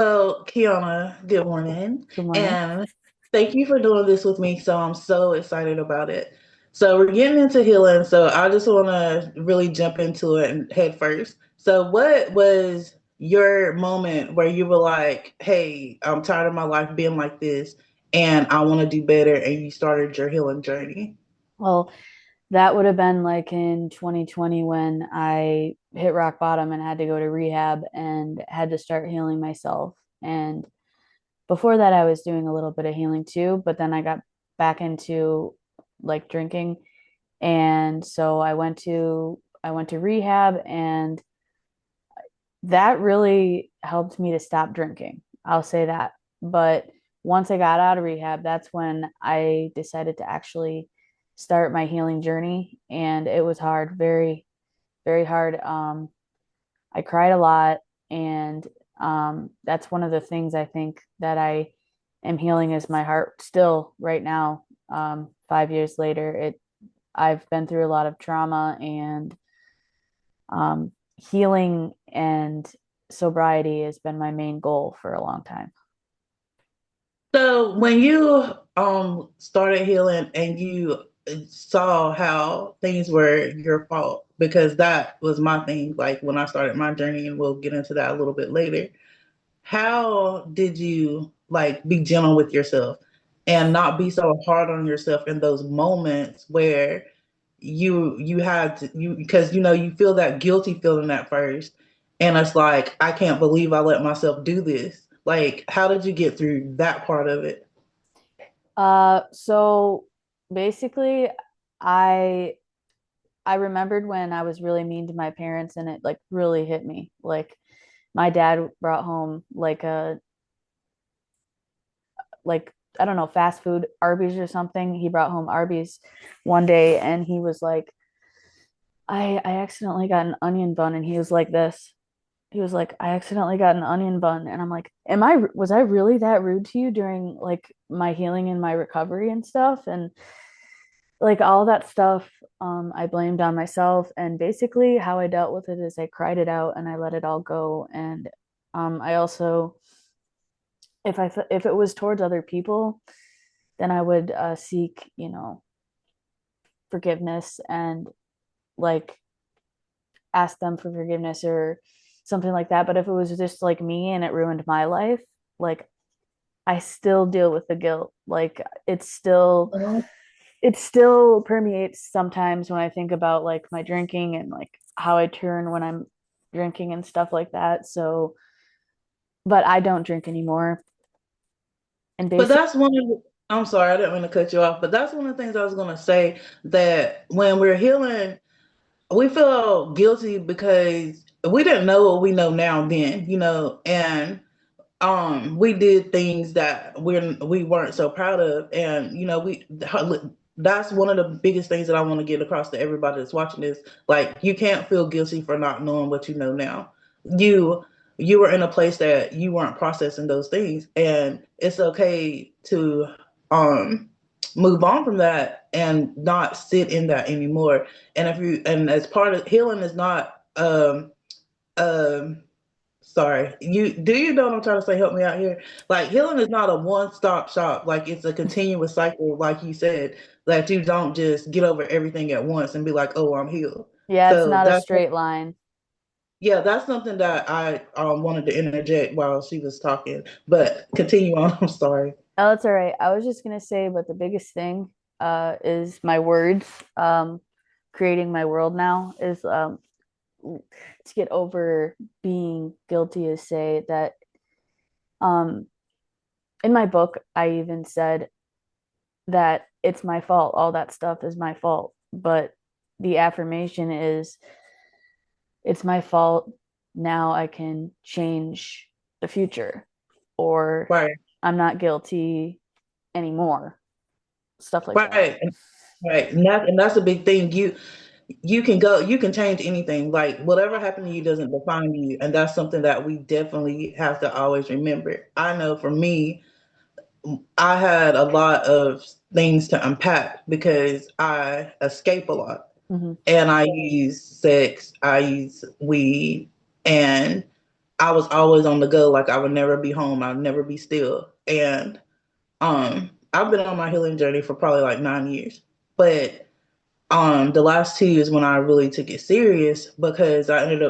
So, Kiana, good morning. Good morning. And thank you for doing this with me. So, I'm so excited about it. So, we're getting into healing. So, I just want to really jump into it and head first. So, what was your moment where you were like, hey, I'm tired of my life being like this and I want to do better? And you started your healing journey? Well, that would have been like in 2020 when I hit rock bottom and had to go to rehab and had to start healing myself. And before that, I was doing a little bit of healing too, but then I got back into like drinking. And so I went to rehab, and that really helped me to stop drinking. I'll say that. But once I got out of rehab, that's when I decided to actually start my healing journey. And it was hard, very, very hard. I cried a lot. And that's one of the things I think that I am healing is my heart still right now. 5 years later, I've been through a lot of trauma, and healing and sobriety has been my main goal for a long time. So when you started healing and you saw how things were your fault, because that was my thing, like when I started my journey, and we'll get into that a little bit later. How did you like be gentle with yourself and not be so hard on yourself in those moments where you had to you because you feel that guilty feeling at first, and it's like I can't believe I let myself do this. Like, how did you get through that part of it? So basically, I I remembered when I was really mean to my parents, and it like really hit me. Like my dad brought home like I don't know, fast food, Arby's or something. He brought home Arby's one day, and he was like, I accidentally got an onion bun, and he was like this. He was like, I accidentally got an onion bun. And I'm like, was I really that rude to you during like my healing and my recovery and stuff? And like all that stuff, I blamed on myself. And basically, how I dealt with it is I cried it out and I let it all go. And I also, if it was towards other people, then I would seek, forgiveness and like ask them for forgiveness or something like that. But if it was just like me and it ruined my life, like I still deal with the guilt. Like it still permeates sometimes when I think about like my drinking and like how I turn when I'm drinking and stuff like that. So, but I don't drink anymore. And But basic, that's one of the, I'm sorry, I didn't mean to cut you off, but that's one of the things I was going to say, that when we're healing, we feel guilty because we didn't know what we know now then, and we did things that we weren't so proud of, and we that's one of the biggest things that I want to get across to everybody that's watching this. Like, you can't feel guilty for not knowing what you know now. You you were in a place that you weren't processing those things, and it's okay to um move on from that and not sit in that anymore. And if you and as part of healing is not um sorry, you know what I'm trying to say? Help me out here. Like, healing is not a one-stop shop. Like, it's a continuous cycle, like you said, that you don't just get over everything at once and be like, oh, I'm healed. yeah, it's So not a that's, straight line. yeah, that's something that I wanted to interject while she was talking. But continue on. I'm sorry. Oh, that's all right. I was just gonna say, but the biggest thing is my words. Creating my world now is to get over being guilty is say that um in my book I even said that it's my fault, all that stuff is my fault, but the affirmation is it's my fault, now I can change the future, or Right, I'm not guilty anymore, stuff like that. right, right. And that's a big thing. You can change anything. Like, whatever happened to you doesn't define you, and that's something that we definitely have to always remember. I know for me, I had a lot of things to unpack because I escape a lot, Mm-hmm. and I use sex, I use weed, and I was always on the go. Like I would never be home. I'd never be still. And I've been on my healing journey for probably like 9 years. But the last two is when I really took it serious because I ended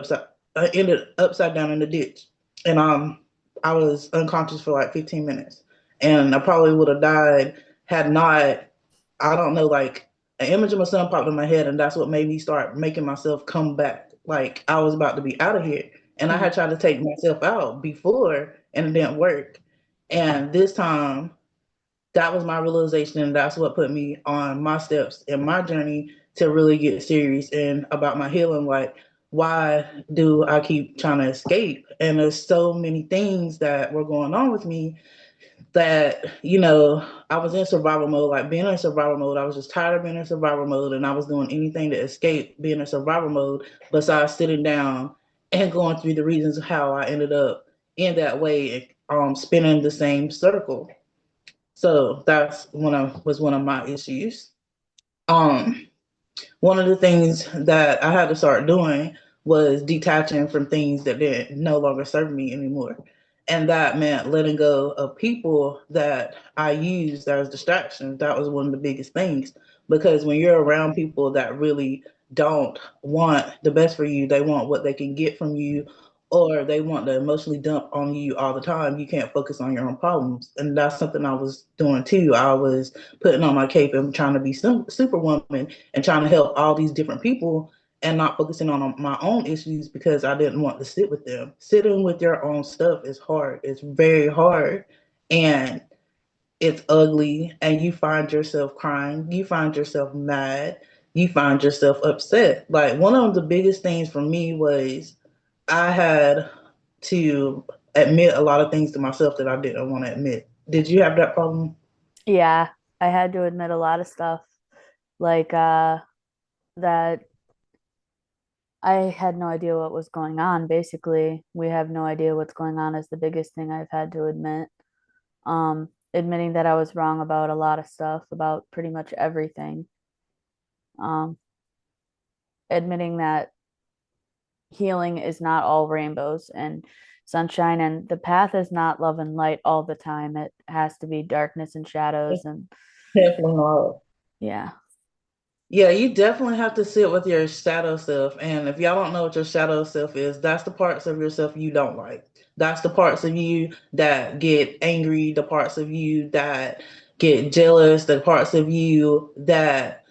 upside down in the ditch. And I was unconscious for like 15 minutes. And I probably would have died had not, I don't know, like an image of my son popped in my head, and that's what made me start making myself come back. Like I was about to be out of here. And I Mm. had tried to take myself out before and it didn't work. And this time that was my realization, and that's what put me on my steps in my journey to really get serious and about my healing. Like, why do I keep trying to escape? And there's so many things that were going on with me that, I was in survival mode. Like being in survival mode, I was just tired of being in survival mode, and I was doing anything to escape being in survival mode besides sitting down and going through the reasons how I ended up in that way, spinning the same circle. So that's one of my issues. Um, One of the things that I had to start doing was detaching from things that didn't no longer serve me anymore. And that meant letting go of people that I used as distractions. That was one of the biggest things. Because when you're around people that really don't want the best for you, they want what they can get from you, or they want to emotionally dump on you all the time, you can't focus on your own problems. And that's something I was doing too. I was putting on my cape and trying to be superwoman and trying to help all these different people and not focusing on my own issues because I didn't want to sit with them. Sitting with your own stuff is hard. It's very hard. And it's ugly. And you find yourself crying. You find yourself mad. You find yourself upset. Like one of the biggest things for me was I had to admit a lot of things to myself that I didn't want to admit. Did you have that problem? Yeah, I had to admit a lot of stuff like that I had no idea what was going on. Basically, we have no idea what's going on is the biggest thing I've had to admit. Admitting that I was wrong about a lot of stuff, about pretty much everything. Um, Admitting that healing is not all rainbows and sunshine, and the path is not love and light all the time. It has to be darkness and shadows, and Definitely not. yeah. Yeah, you definitely have to sit with your shadow self. And if y'all don't know what your shadow self is, that's the parts of yourself you don't like. That's the parts of you that get angry, the parts of you that get jealous, the parts of you that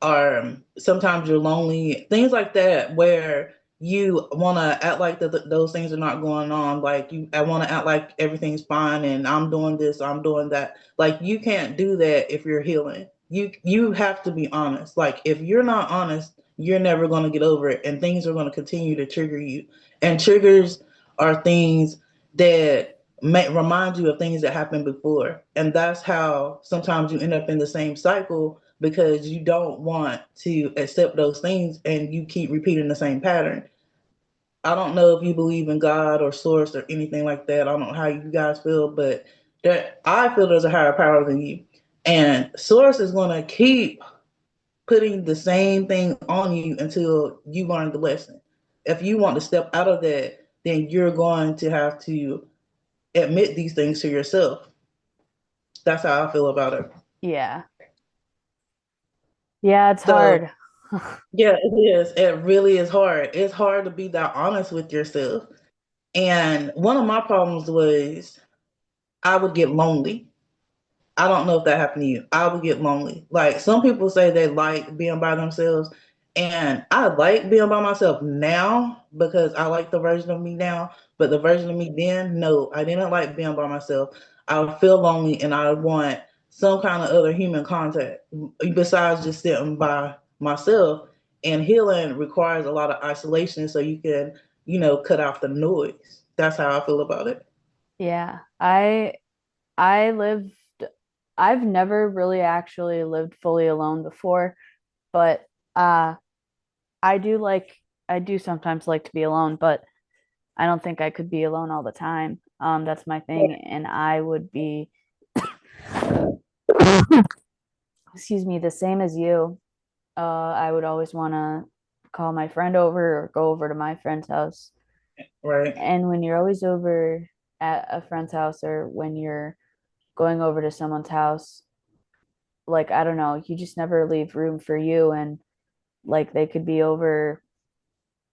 are sometimes you're lonely, things like that, where you want to act like those things are not going on. Like I want to act like everything's fine and I'm doing this, I'm doing that. Like you can't do that if you're healing. You have to be honest. Like if you're not honest, you're never going to get over it, and things are going to continue to trigger you. And triggers are things that may remind you of things that happened before, and that's how sometimes you end up in the same cycle because you don't want to accept those things and you keep repeating the same pattern. I don't know if you believe in God or source or anything like that. I don't know how you guys feel, but that I feel there's a higher power than you. And source is going to keep putting the same thing on you until you learn the lesson. If you want to step out of that, then you're going to have to admit these things to yourself. That's how I feel about it. Yeah. Yeah, it's So hard. yeah, it is. It really is hard. It's hard to be that honest with yourself. And one of my problems was I would get lonely. I don't know if that happened to you. I would get lonely. Like some people say they like being by themselves, and I like being by myself now because I like the version of me now. But the version of me then, no, I didn't like being by myself. I would feel lonely, and I would want some kind of other human contact besides just sitting by myself. And healing requires a lot of isolation, so you can, cut out the noise. That's how I feel about it. Yeah. I lived I've never really actually lived fully alone before, but uh I do like I do sometimes like to be alone, but I don't think I could be alone all the time. That's my thing, and I would be, excuse me, the same as you. I would always want to call my friend over or go over to my friend's house Right. And when you're always over at a friend's house or when you're going over to someone's house, like, I don't know, you just never leave room for you. And like, they could be over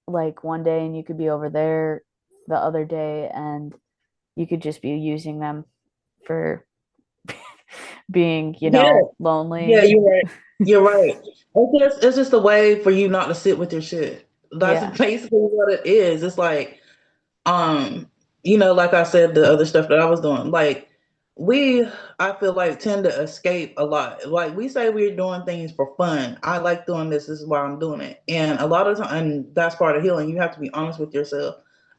like one day and you could be over there the other day, and you could just be using them for being, Yeah. Yeah, lonely. you're right. You're right. It's just a way for you not to sit with your shit. That's Yeah. basically what it is. It's like, um, like I said, the other stuff that I was doing, like we, I feel like tend to escape a lot. Like we say we're doing things for fun. I like doing this. This is why I'm doing it. And a lot of time, and that's part of healing. You have to be honest with yourself.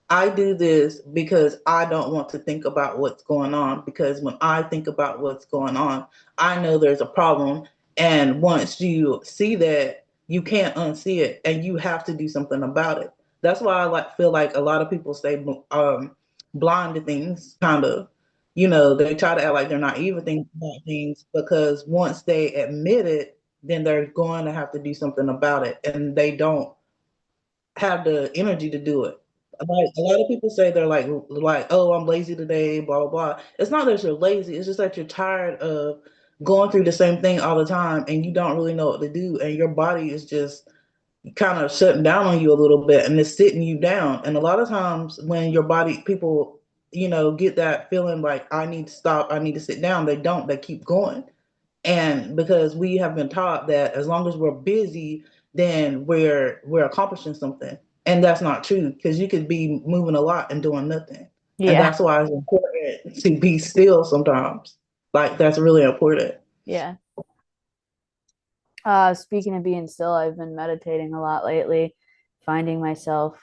I do this because I don't want to think about what's going on. Because when I think about what's going on, I know there's a problem. And once you see that, you can't unsee it, and you have to do something about it. That's why I feel like a lot of people stay blind to things, kind of. They try to act like they're naive about things because once they admit it, then they're going to have to do something about it, and they don't have the energy to do it. Like a lot of people say they're like, oh, I'm lazy today, blah blah blah. It's not that you're lazy; it's just that you're tired of going through the same thing all the time, and you don't really know what to do, and your body is just kind of shutting down on you a little bit and it's sitting you down. And a lot of times when your body people, get that feeling like I need to stop, I need to sit down, they don't, they keep going. And because we have been taught that as long as we're busy, then we're accomplishing something. And that's not true because you could be moving a lot and doing nothing. And Yeah. that's why it's important to be still sometimes. Like that's really important. Yeah. Speaking of being still, I've been meditating a lot lately, finding myself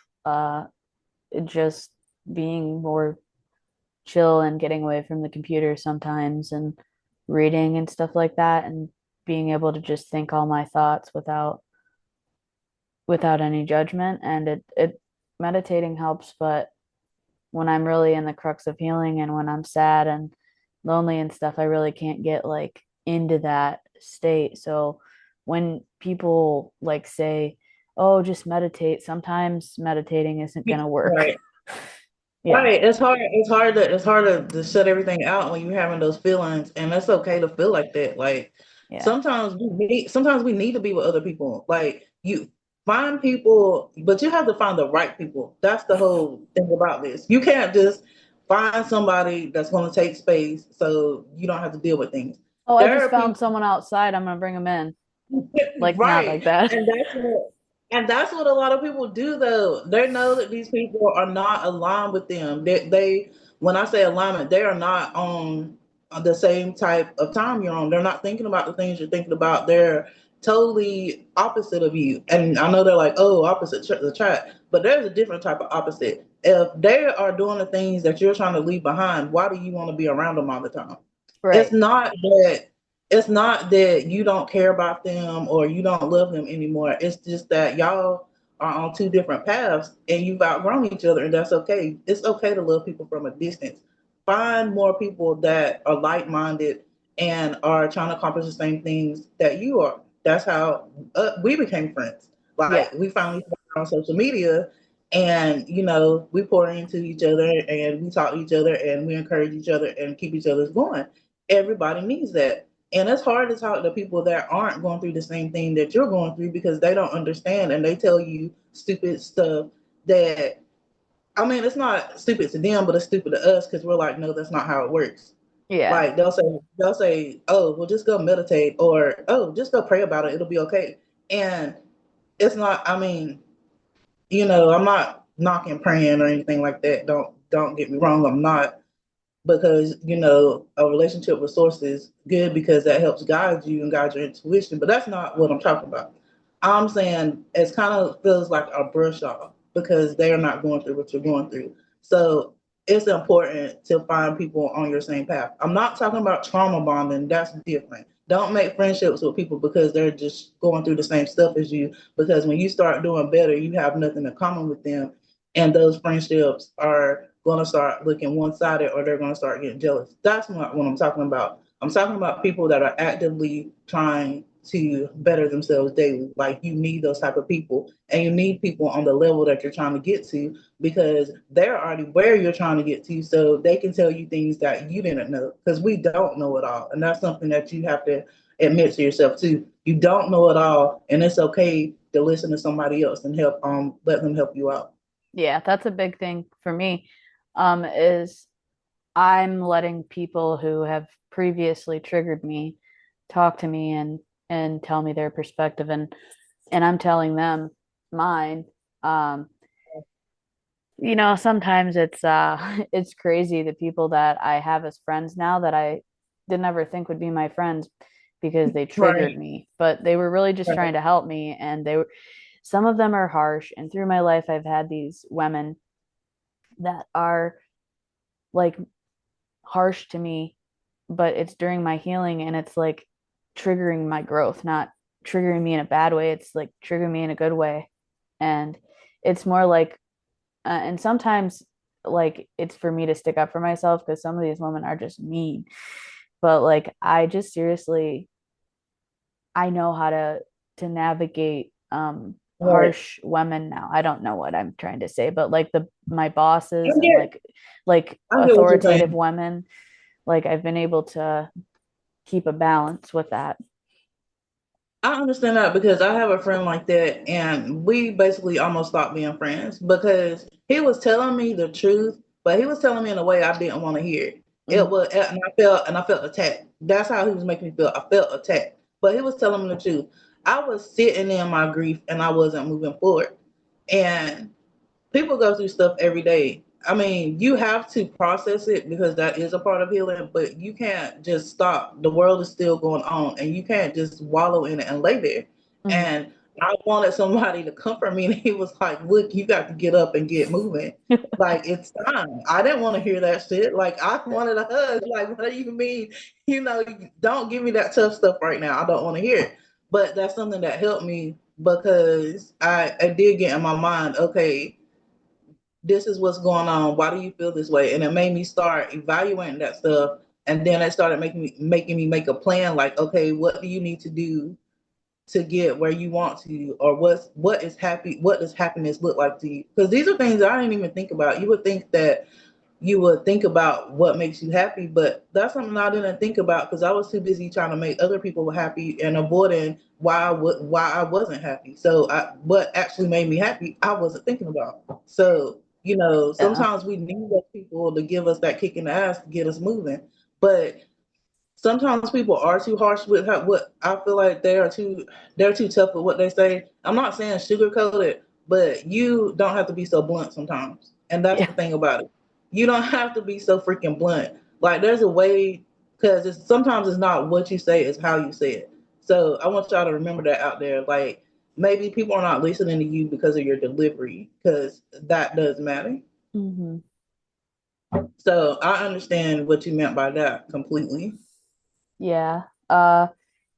just being more chill and getting away from the computer sometimes and reading and stuff like that, and being able to just think all my thoughts without any judgment. And it meditating helps, but when I'm really in the crux of healing and when I'm sad and lonely and stuff, I really can't get like into that state. So when people like say, "Oh, just meditate," sometimes meditating isn't gonna work. Right. Yeah. Right. It's hard to shut everything out when you're having those feelings, and that's okay to feel like that. Like Yeah. sometimes we need to be with other people. Like you find people, but you have to find the right people. That's the whole thing about this. You can't just find somebody that's going to take space so you don't have to deal with things. Oh, I There just are found people. someone outside. I'm gonna bring them in. Like, not Right. like that. And that's what a lot of people do though. They know that these people are not aligned with them. They when I say alignment, they are not on the same type of time you're on. They're not thinking about the things you're thinking about. They're totally opposite of you. And I know they're like, oh, opposite attract, but there's a different type of opposite. If they are doing the things that you're trying to leave behind, why do you want to be around them all the time? It's Right. not that it's not that you don't care about them or you don't love them anymore. It's just that y'all are on two different paths and you've outgrown each other, and that's okay. It's okay to love people from a distance. Find more people that are like minded and are trying to accomplish the same things that you are. That's how we became friends. Yeah. Like we finally found on social media, and we pour into each other and we talk to each other and we encourage each other and keep each other's going. Everybody needs that. And it's hard to talk to people that aren't going through the same thing that you're going through because they don't understand and they tell you stupid stuff that, I mean, it's not stupid to them, but it's stupid to us because we're like, no, that's not how it works. Yeah. Like they'll say, oh, well, just go meditate, or oh, just go pray about it. It'll be okay. And it's not. I mean, I'm not knocking praying or anything like that. Don't get me wrong. I'm not, because a relationship with source is good because that helps guide you and guide your intuition, but that's not what I'm talking about. I'm saying it's kind of feels like a brush off because they are not going through what you're going through. So it's important to find people on your same path. I'm not talking about trauma bonding. That's different. Don't make friendships with people because they're just going through the same stuff as you, because when you start doing better you have nothing in common with them, and those friendships are going to start looking one-sided, or they're going to start getting jealous. That's not what I'm talking about. I'm talking about people that are actively trying to better themselves daily. Like you need those type of people, and you need people on the level that you're trying to get to because they're already where you're trying to get to, so they can tell you things that you didn't know because we don't know it all, and that's something that you have to admit to yourself too. You don't know it all, and it's okay to listen to somebody else and help let them help you out. Yeah, that's a big thing for me. Is I'm letting people who have previously triggered me talk to me and tell me their perspective, and I'm telling them mine. Um, sometimes it's crazy the people that I have as friends now that I didn't ever think would be my friends because they triggered Right. me, but they were really just trying Right. to help me, and they were some of them are harsh, and through my life I've had these women that are like harsh to me, but it's during my healing and it's like triggering my growth, not triggering me in a bad way. It's like triggering me in a good way. And it's more like, and sometimes like it's for me to stick up for myself because some of these women are just mean. But like, I just seriously, I know how to navigate Right. harsh women now. I don't know what I'm trying to say, but like the my bosses I and get, like I get what you're authoritative saying. women, like I've been able to keep a balance with that. I understand that because I have a friend like that, and we basically almost stopped being friends because he was telling me the truth, but he was telling me in a way I didn't want to hear it. It Mm, was, and I felt attacked. That's how he was making me feel. I felt attacked, but he was telling me the truth. I was sitting in my grief, and I wasn't moving forward. And people go through stuff every day. I mean, you have to process it because that is a part of healing, but you can't just stop. The world is still going on, and you can't just wallow in it and lay there. mm. And I wanted somebody to comfort me, and he was like, "Look, you got to get up and get moving. Like it's time." I didn't want to hear that shit. Like I wanted a hug. Like what do you mean? Don't give me that tough stuff right now. I don't want to hear it. But that's something that helped me because I did get in my mind. Okay, this is what's going on. Why do you feel this way? And it made me start evaluating that stuff. And then it started making me make a plan. Like, okay, what do you need to do to get where you want to, or what does happiness look like to you? Because these are things I didn't even think about. You would think that you would think about what makes you happy, but that's something I didn't think about because I was too busy trying to make other people happy and avoiding why I wasn't happy. So what actually made me happy, I wasn't thinking about. So Yeah. sometimes we need those people to give us that kick in the ass to get us moving, but sometimes people are too harsh with what I feel like they're too tough with what they say. I'm not saying sugarcoat it, but you don't have to be so blunt sometimes. And that's Yeah. the thing about it. You don't have to be so freaking blunt. Like there's a way because sometimes it's not what you say, it's how you say it. So I want y'all to remember that out there. Like maybe people are not listening to you because of your delivery, because that does matter. Hmm. So I understand what you meant by that completely. Yeah.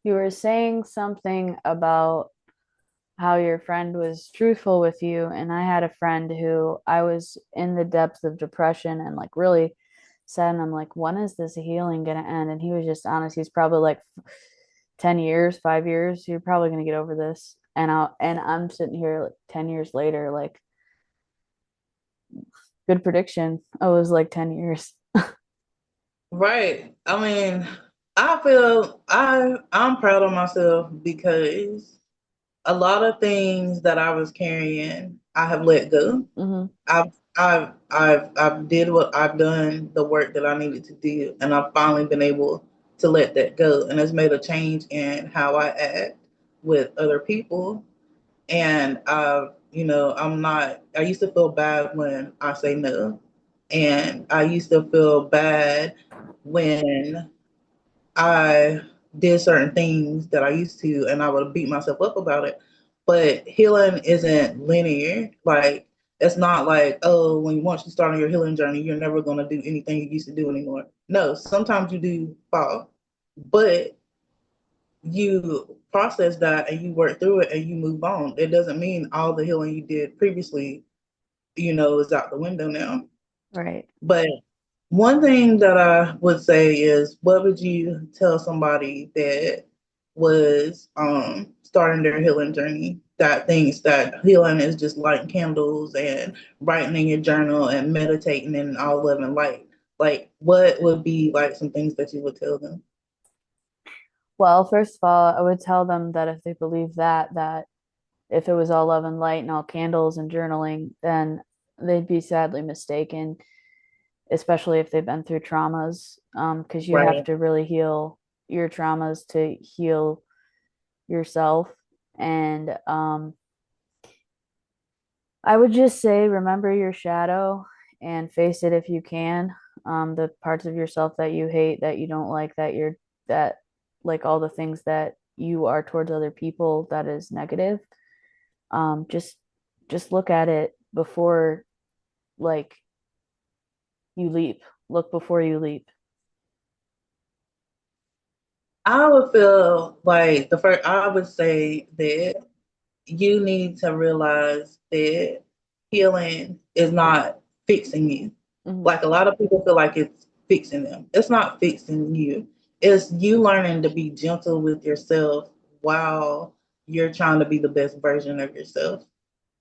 You were saying something about how your friend was truthful with you, and I had a friend who I was in the depths of depression and like really sad, and I'm like, when is this healing gonna end? And he was just honest. He's probably like 10 years, 5 years, you're probably gonna get over this. And I'm sitting here like 10 years later, like good prediction. I was like 10 years. Right. I mean, I'm proud of myself because a lot of things that I was carrying, I have let go. Hmm. I've did what I've done, the work that I needed to do, and I've finally been able to let that go, and it's made a change in how I act with other people. And I'm not. I used to feel bad when I say no, and I used to feel bad when I did certain things that I used to, and I would beat myself up about it. But healing isn't linear. Like it's not like, oh, once you start on your healing journey, you're never gonna do anything you used to do anymore. No, sometimes you do fall, but you process that and you work through it and you move on. It doesn't mean all the healing you did previously, is out the window now. Right. But one thing that I would say is, what would you tell somebody that was starting their healing journey, that thinks that healing is just lighting candles and writing in your journal and meditating and all love and light. Like, what would be like some things that you would tell them? Well, first of all, I would tell them that if they believe that if it was all love and light and all candles and journaling, then they'd be sadly mistaken, especially if they've been through traumas, because you have Right. to really heal your traumas to heal yourself. And I would just say, remember your shadow and face it if you can. The parts of yourself that you hate, that you don't like, that like all the things that you are towards other people that is negative. Um, just just look at it before like you leap. Look before you leap. I would feel like the first, I would say that you need to realize that healing is not fixing you. Mhm. Like a lot of people feel like it's fixing them. It's not fixing you. It's you learning to be gentle with yourself while you're trying to be the best version of yourself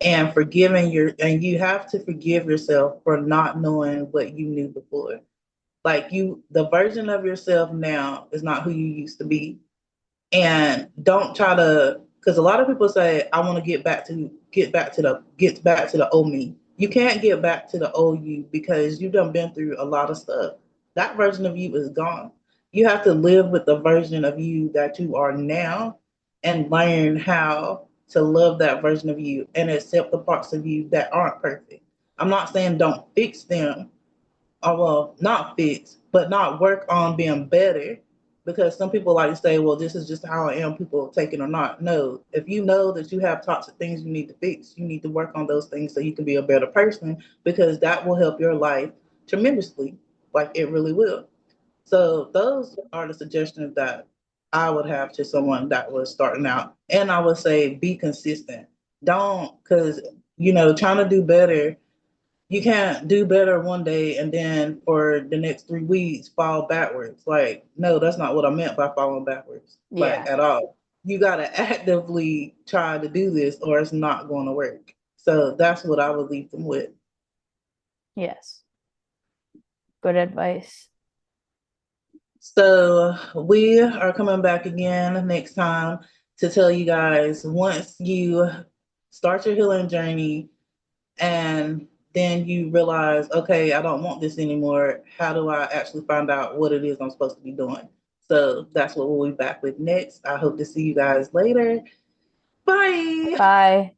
and and you have to forgive yourself for not knowing what you knew before. Like the version of yourself now is not who you used to be, and don't try to, because a lot of people say I want to get back to the old me. You can't get back to the old you because you've done been through a lot of stuff. That version of you is gone. You have to live with the version of you that you are now and learn how to love that version of you and accept the parts of you that aren't perfect. I'm not saying don't fix them, well, not fix, but not work on being better. Because some people like to say, well, this is just how I am, people take it or not. No, if you know that you have toxic things you need to fix, you need to work on those things so you can be a better person because that will help your life tremendously. Like it really will. So those are the suggestions that I would have to someone that was starting out. And I would say be consistent. Don't, because, trying to do better, you can't do better one day and then for the next 3 weeks fall backwards. Like, no, that's not what I meant by falling backwards, like Yeah. at all. You got to actively try to do this or it's not going to work. So that's what I would leave them with. Yes. Good advice. So we are coming back again next time to tell you guys once you start your healing journey and then you realize, okay, I don't want this anymore. How do I actually find out what it is I'm supposed to be doing? So that's what we'll be back with next. I hope to see you guys later. Bye. Bye.